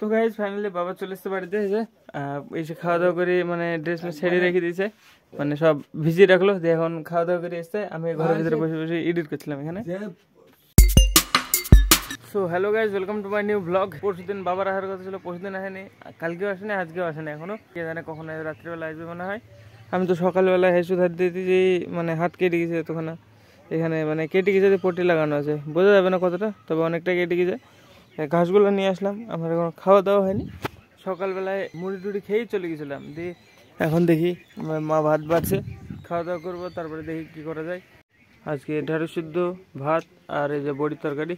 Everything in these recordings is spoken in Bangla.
তো গাইজ ফাইনালি বাবা চলে এসছে বাড়িতে, এসে খাওয়া দাওয়া করে মানে ড্রেস ছেড়ে রেখে দিয়েছে, মানে সব ভিজিয়ে রাখলো দিয়ে এখন খাওয়া দাওয়া করে এসছে। আমি ঘরের ভিতরে বসে বসে এডিট করছিলাম এখানে। So hello guys, welcome to my new blog. পরশুদিন বাবার আসার কথা ছিল, পরশুদিন আসেনি, কালকেও আসেনি, আজকেও আসেনি এখনো। কে জানে কখন রাত্রিবেলা আসবে মনে হয়। আমি তো সকালবেলা হেসু ধার দিয়েছি যে মানে হাত কেটে গেছে তখন, এখানে মানে কেটে গেছে যে পট্টি লাগানো আছে, বোঝা যাবে না কতটা, তবে অনেকটা কেটে গেছে। ঘাসগুলো নিয়ে আসলাম, আমার এখন খাওয়া দাওয়া হয়নি। সকালবেলায় মুড়ি টুড়ি খেয়েই চলে গেছিলাম, দিয়ে এখন দেখি মা ভাত বাড়ছে, খাওয়া দাওয়া করবো, তারপরে দেখি কি করা যায়। আজকে ঢেঁড়স সিদ্ধ, ভাত আর এই যে বড়ির তরকারি।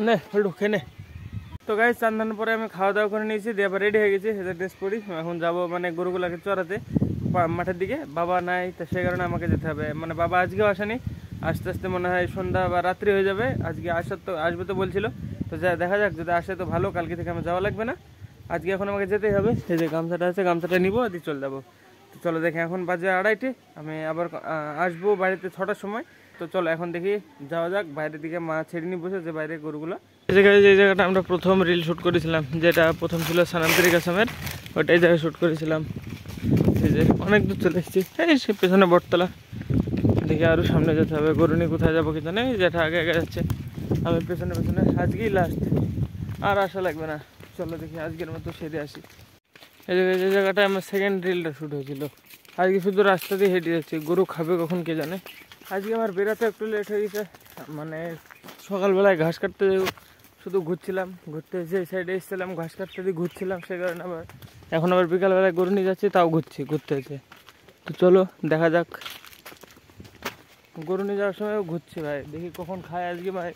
নে ঢুকে নে। তো গাইজ চান্দান পরে আমি খাওয়া দাওয়া করে নিয়েছি, দিয়ে আবার রেডি হয়ে গেছি, ড্রেস পরি। এখন যাবো মানে গরুগুলাকে চড়াতে মাঠের দিকে। বাবা নাই, তো সেই কারণে আমাকে যেতে হবে। মানে বাবা আজকেও আসেনি, আস্তে আস্তে মনে হয় সন্ধ্যা বা রাত্রি হয়ে যাবে। আজকে আসবে তো বলছিল, তো যা দেখা যাক, যদি আসে তো ভালো, কালকে থেকে আমার যাওয়া লাগবে না। আজকে এখন আমাকে যেতেই হবে। সেই যে গামছাটা আছে, গামছাটা নিবো দিয়ে চলে যাবো। তো চলো দেখি, এখন বাজে 2:30, আমি আবার আসবো বাড়িতে 6টার সময়। তো চলো এখন দেখি যাওয়া যাক বাইরের দিকে, মা ছেড়ে নিয়ে বসে যে বাইরে গরুগুলো। এই জায়গায় যে জায়গাটা আমরা প্রথম রিল শ্যুট করেছিলাম, যেটা প্রথম ছিল সানান্তরিক আসামের, ওটাই জায়গায় শ্যুট করেছিলাম। এই যে অনেক দূর চলে এসেছি, এই সে পেছনে বটতলা। দেখি আরও সামনে যেতে হবে, গরু নিয়ে কোথায় যাবো কি জানে, যেটা আগে আগে যাচ্ছে, আমি পেছনে পেছনে। আজকেই লাস্ট, আর আসা লাগবে না। চলো দেখি আজকের মতো সেরে আসি। এই জায়গায় যে জায়গাটায় আমার সেকেন্ড রিলটা শ্যুট হয়েছিল। আজকে শুধু রাস্তা দিয়ে হেঁটে যাচ্ছি, গরু খাবে কখন কে জানে। আজকে আমার বেরোতে একটু লেট হয়ে গেছে, মানে সকালবেলায় ঘাস কাটতে শুধু ঘুরছিলাম, ঘুরতে এসে এই সাইডে এসেছিলাম, ঘাস কাটতে দিয়ে ঘুরছিলাম, সে কারণে আবার এখন আবার বিকালবেলায় গরু নিয়ে যাচ্ছি, তাও ঘুরতে এসে। তো চলো দেখা যাক, গরু নিয়ে যাওয়ার সময়ও ঘুরছি ভাই, দেখি কখন খায় আজকে ভাই।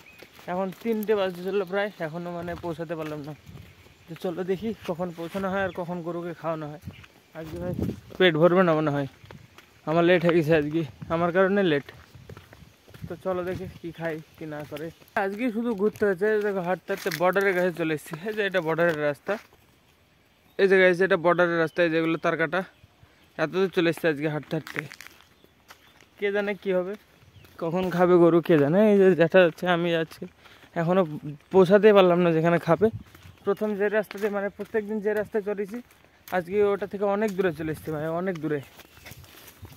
এখন 3টে বাজতে চললো প্রায়, এখনও মানে পৌঁছাতে পারলাম না। তো চলো দেখি কখন পৌঁছানো হয় আর কখন গরুকে খাওয়ানো হয়। আজকে ভাই পেট ভরবে না মনে হয়, আমার লেট হয়ে গেছে আজকে, আমার কারণে লেট। তো চলো দেখি কি খাই কি না করে। আজকে শুধু ঘুরতে হচ্ছে, দেখো হাঁটতে হাঁটতে বর্ডারের কাছে চলে এসেছি। এই যে এটা বর্ডারের রাস্তা, এই জায়গায় এসে এটা বর্ডারের রাস্তা, এই যেগুলো তার কাটা, এত দূর চলে এসছে আজকে হাঁটতে হাঁটতে। কে জানে কি হবে, কখন খাবে গরু কে জানে। এই যে দেখা যাচ্ছে আমি যাচ্ছি, এখনও পৌঁছাতেই পারলাম না যেখানে খাবে। প্রথম যে রাস্তাতে মানে প্রত্যেকদিন যে রাস্তায় চলেছি, আজকে ওটা থেকে অনেক দূরে চলে এসছি ভাই, অনেক দূরে।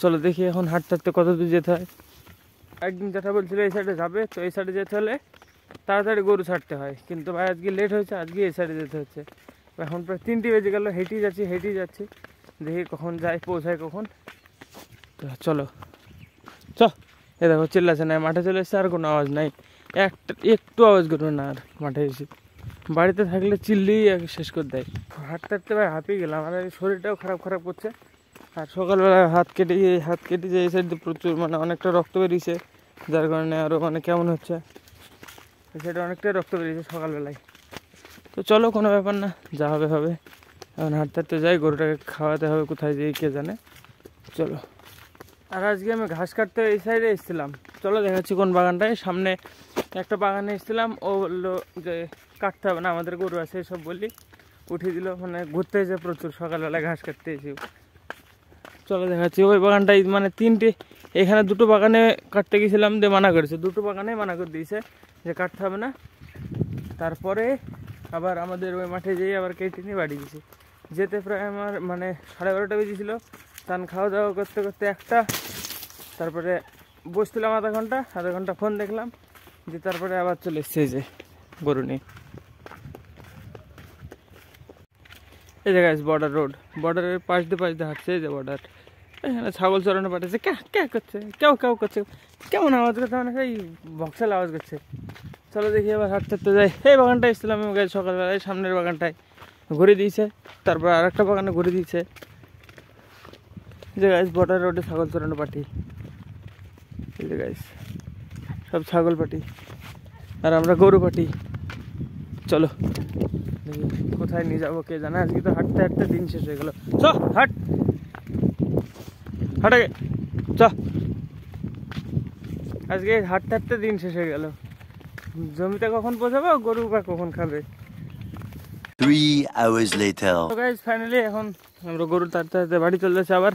চলো দেখি এখন হাঁটতে হাঁটতে কত দূর যেতে হয়। একদিন যেটা বলছিল এই সাইডে যাবে, তো এই সাইডে যেতে হলে তাড়াতাড়ি গরু ছাড়তে হয়, কিন্তু ভাই আজকে লেট হয়েছে, আজকে এই সাইডে যেতে হচ্ছে। এখন প্রায় 3টে বেজে গেল, হেঁটেই যাচ্ছি, দেখি কখন যাই, পৌঁছায় কখন। তো চলো এ দেখো চিল্লাছে না, মাঠে চলে এসছে, আর কোনো আওয়াজ নাই, একটু আওয়াজ করবে না আর মাঠে এসে। বাড়িতে থাকলে চিল্লেই শেষ করে দেয়। হাঁটতে হাঁটতে ভাই হাঁপিয়ে গেলাম, আমার শরীরটাও খারাপ করছে। আর সকালবেলা হাত কেটে যে এই সাইড দিয়ে প্রচুর মানে অনেকটা রক্ত বেরিয়েছে, যার কারণে আরও মানে কেমন হচ্ছে, এই সাইডে অনেকটাই রক্ত বেরিয়েছে সকালবেলায়। তো চলো কোনো ব্যাপার না, যা হবে হবে। এখন হাঁটতে হাঁটতে যাই, গরুটাকে খাওয়াতে হবে, কোথায় যেয়ে কে জানে। চলো। আর আজকে আমি ঘাস কাটতে এই সাইডে এসেছিলাম, চলো দেখাচ্ছি কোন বাগানটায়। সামনে একটা বাগানে এসেছিলাম, ও বললো যে কাটতে হবে না, আমাদের গরু আছে এসব বললি উঠিয়ে দিল। মানে ঘুরতে এসে প্রচুর সকালবেলায় ঘাস কাটতে এসে। চলো দেখাচ্ছি ওই বাগানটাই, মানে 3টে, এখানে 2টো বাগানে কাটতে গেছিলাম, দিয়ে মানা করেছে, 2টো বাগানে মানা করে দিয়েছে যে কাটতে হবে না। তারপরে আবার আমাদের ওই মাঠে যেয়ে আবার কেটে নিয়ে বাড়ি গেছি। যেতে প্রায় আমার মানে 12:30 বেজেছিল, তান খাওয়া দাওয়া করতে করতে 1টা, তারপরে বসছিলাম আধা ঘন্টা ফোন দেখলাম, যে তারপরে আবার চলে এসছে যে গরু নিয়ে। এই জায়গায় বর্ডার রোড, বর্ডারের পাশ দিয়ে হাঁটছে, এই যে বর্ডার। এখানে ছাগল চড়ানো পাঠাচ্ছে, ক্যা করছে, কেউ করছে, কেমন আওয়াজ করছে, মানে সেই বক্সাল আওয়াজ করছে। চলো দেখি এবার হাঁটতে যাই। এই বাগানটায় এসেছিলাম আমি সকালবেলায়, সামনের বাগানটায় ঘুরে দিয়েছে, তারপর আরেকটা বাগানে ঘুরে দিয়েছে। এই যে গাইস বর্ডার রোডে ছাগল চড়ানো পাটি, এই যে গাইস সব ছাগল পাটি, আর আমরা গরু পাটি। চলো দেখি কোথায় নিয়ে যাবো কে জানে। আজকে তো হাঁটতে হাঁটতে দিন শেষ হয়ে গেল। হাঁটাকে আজকে হাঁটতে হাঁটতে দিন শেষ হয়ে গেল। জমিতে কখন পৌঁছাবো, গরু বা কখন খাবে। 3 hours later. তো গাইস ফাইনালি এখন আমরা গরু তাড়তে তাড়তে বাড়ি চলে যাচ্ছে আবার।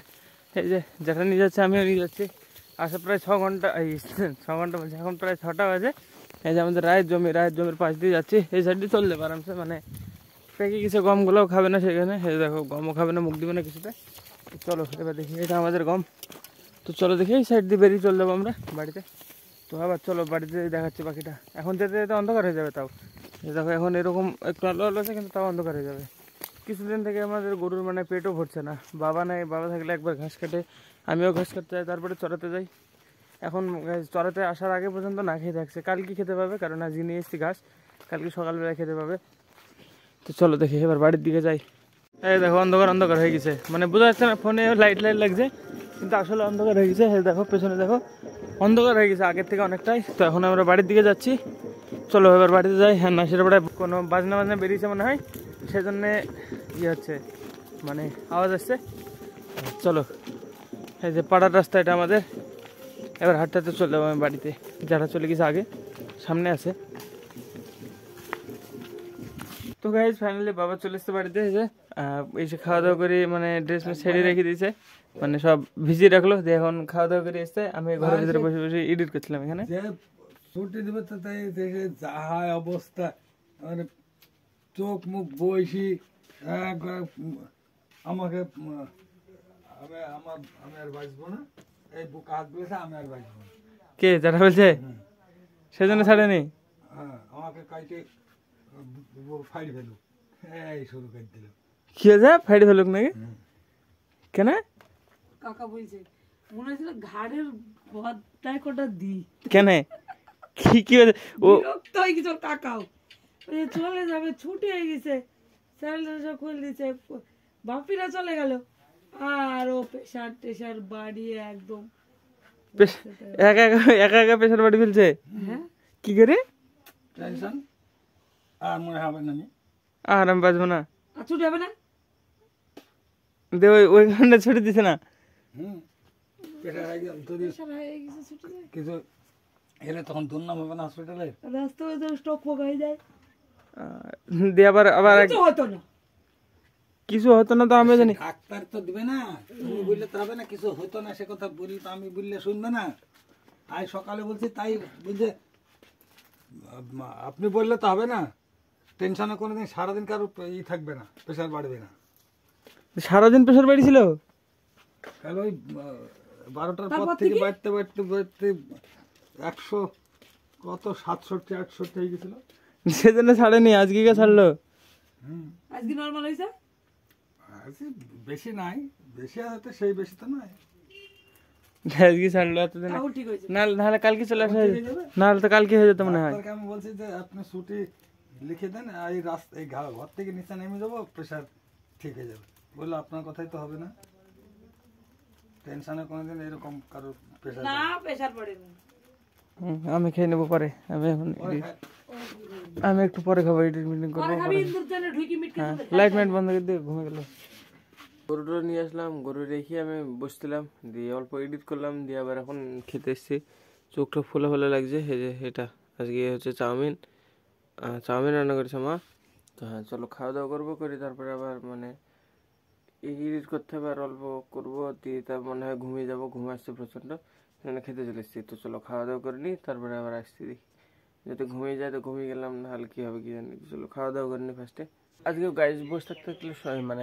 এই যে যেটা নিয়ে যাচ্ছে আমিও নিয়ে যাচ্ছি। আসা প্রায় 6 ঘন্টা, 6 ঘন্টা বলছি, এখন প্রায় 6টা বাজে। এই যে আমাদের রায়ের জমির পাশ দিয়ে যাচ্ছি, এই সাইড দিয়ে চলে যাবে আরামসে, মানে পেকে গেছে, গমগুলোও খাবে না সেখানে, এই দেখো গমও খাবে না, মুখ দিবে না কিছুতে। চলো এবার দেখি, এটা আমাদের গম। তো চলো দেখি এই সাইড দিয়ে বেরিয়ে চলে যাবো আমরা বাড়িতে। তো আবার চলো বাড়িতে দেখাচ্ছি বাকিটা। এখন যেতে যেতে অন্ধকার হয়ে যাবে, তাও দেখো এখন এরকম একটু আলো আলো আছে, কিন্তু তাও অন্ধকার হয়ে যাবে। কিছুদিন থেকে আমাদের গরুর মানে পেটও ভরছে না, বাবা নাই, বাবা থাকলে একবার ঘাস কাটে, আমিও ঘাস কাটতে যাই, তারপরে চড়াতে যাই। এখন চড়াতে আসার আগে পর্যন্ত না খেয়ে থাকছে, কালকে খেতে পাবে, কারণ আজকে নিয়ে এসেছি ঘাস, কালকে সকালবেলা খেতে পাবে। তো চলো দেখি এবার বাড়ির দিকে যাই। এই দেখো অন্ধকার হয়ে গেছে, মানে বোঝা যাচ্ছে না, ফোনে লাইট লাগছে কিন্তু আসলে অন্ধকার হয়ে গেছে। দেখো পেছনে দেখো অন্ধকার হয়ে গেছে আগের থেকে অনেকটাই। তো এখন আমরা বাড়ির দিকে যাচ্ছি, চলো এবার বাড়িতে যাই। হ্যাঁ না সেটা পরে কোনো বাজনা বেরিয়েছে মনে হয়, সেজন্যে ইয়ে হচ্ছে, মানে আওয়াজ আসছে। চলো এই যে পাড়ার রাস্তা এটা আমাদের, এবার হাঁটতে চলে যাবো আমি বাড়িতে। যারা চলে গেছে আগে সামনে আছে। তো গাইজ ফাইনালি বাবা চলে এসছে বাড়িতে, এসে খাওয়া দাওয়া করে মানে ড্রেস ছেড়ে রেখে দিয়েছে, মানে সব ভিজিয়ে রাখলো দিয়ে এখন খাওয়া দাওয়া করে এসছে। আমি ঘরের ভিতরে বসে বসে এডিট করছিলাম এখানে। ছুটি দেবে তো তাই দেখে যাহা অবস্থা, মানে চোখ মুখ বইসি আমাকে আমি আর বাঁচবো না, এই বুক হাত বলেছে আমি আর বাঁচবো না। কে যারা বলছে সেজন্য ছাড়েনি? হ্যাঁ আমাকে কাইটে ফাইল ফেলু, এই শুরু করে দিল। কি হয়েছে ফাইট ফেলুক নাকি? কেন? কাকা বলছে মনে হয়েছিল ঘাড়ের ভদ্রায় কোটা দি কেন কি হয়েছে? ও বিরক্ত হয়ে গেছে ওর কাকাও, চলে যাবে ছুটি হয়ে গেছে, স্যালারি খুলে দিচ্ছে, বাপিরা চলে গেল, আর ও প্রেশার টেশার বাড়িয়ে একদম একা একা প্রেশার বাড়ি ফেলছে। হ্যাঁ কি করে? টেনশন আর মনে হবে না, আর আমি বাঁচবো না, আর ছুটি হবে না, দে ওই ঘন্টা ছুটি দিছে না। প্রেশার একদম যদি প্রেশার হয়ে গেছে ছুটি দেয়, কিছু এলে তখন দুর্নাম হবে না হসপিটালে, রাস্তায় স্টক ফোক হয়ে যায়, দিয়ে আবার কিছু হতো না, কিছু হতো না। তো আমি জানি ডাক্তার তো দিবে না, তুমি বললে তো হবে না, কিছু হতো না সে কথা বলি তো আমি বললে শুনবে না। আজ সকালে বলছি তাই বুঝে, আপনি বললে তো হবে না, টেনশনে কোনোদিন সারাদিন কারো থাকবে না, প্রেশার বাড়বে না। সারাদিন প্রেশার বাড়িছিল, তাহলে ওই 12টার পর থেকে বাড়তে 100 কত 67 68 হয়ে গেছিল, সেজন্য ছাড়েনি। আজকে কে ছাড়লো? আজকে নরমাল হয়েছে, বেশি নাই, বেশি আছে সেই বেশি তো নয়, আজকে ছাড়লো এতদিন, তাও ঠিক হয়েছে, নাহলে কালকে চলে আসা, নাহলে তো কালকে হয়ে যেত মনে হয়। আমি বলছি যে আপনি ছুটি লিখে দেন, এই রাস্তা এই ঘর থেকে নিচে নেমে যাবো, প্রেশার ঠিক হয়ে যাবে। বললো আপনার কথাই তো হবে না, টেনশনে কোনোদিন এরকম কারোর প্রেশার না প্রেশার পড়ে না, আমি খেয়ে নেবো পরে, আমি একটু পরে খাবো, এডিট মিটিং করবো। হ্যাঁ লাইট মাইট বন্ধ করে দিয়ে ঘুমে গেল। গরুটা নিয়ে আসলাম, গরু রেখে আমি বসছিলাম, দিয়ে অল্প এডিট করলাম, দিয়ে আবার এখন খেতে এসেছি। চোখটা ফুলে ফুলে লাগছে। এই যে এটা আজকে হচ্ছে চাউমিন রান্না করেছে মা। তো হ্যাঁ চলো খাওয়া দাওয়া করবো, করি তারপরে আবার মানে এডিট করতে হবে, আর অল্প করবো, দিয়ে তার মনে হয় ঘুমিয়ে যাবো, ঘুম আসছে প্রচণ্ড, খেতে চলে এসেছি। তো চলো খাওয়া দাওয়া করে নিই, তারপরে আবার আসছি, দেখি যদি ঘুমিয়ে যায় তো ঘুমিয়ে গেলাম, নাহলে কী হবে কি জানি। চলো খাওয়া দাওয়া করে নিই ফার্স্টে। আজকে গাইজ বসে থাকতে মানে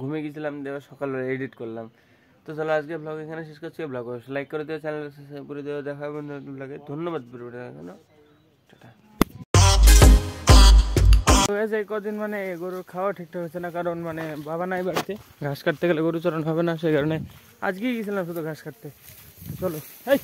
ঘুমিয়ে গেছিলাম, দিয়ে সকালবেলা এডিট করলাম। তো চলো আজকে ব্লগ এখানে শেষ করছি। ব্লগ লাইক করে দেওয়া, চ্যানেল সাবস্ক্রাইব করে দেওয়া, দেখা হবে নতুন ব্লগে। ধন্যবাদ ভিডিওটা দেখার জন্য, টাটা। এই কদিন মানে গরুর খাওয়া ঠিকঠাক হচ্ছে না, কারণ মানে বাবা নাই বাড়িতে, ঘাস কাটতে গেলে গরু চরণ হবে না, সেই কারণে আজকেই গেছিলাম শুধু ঘাস কাটতে। চলো এই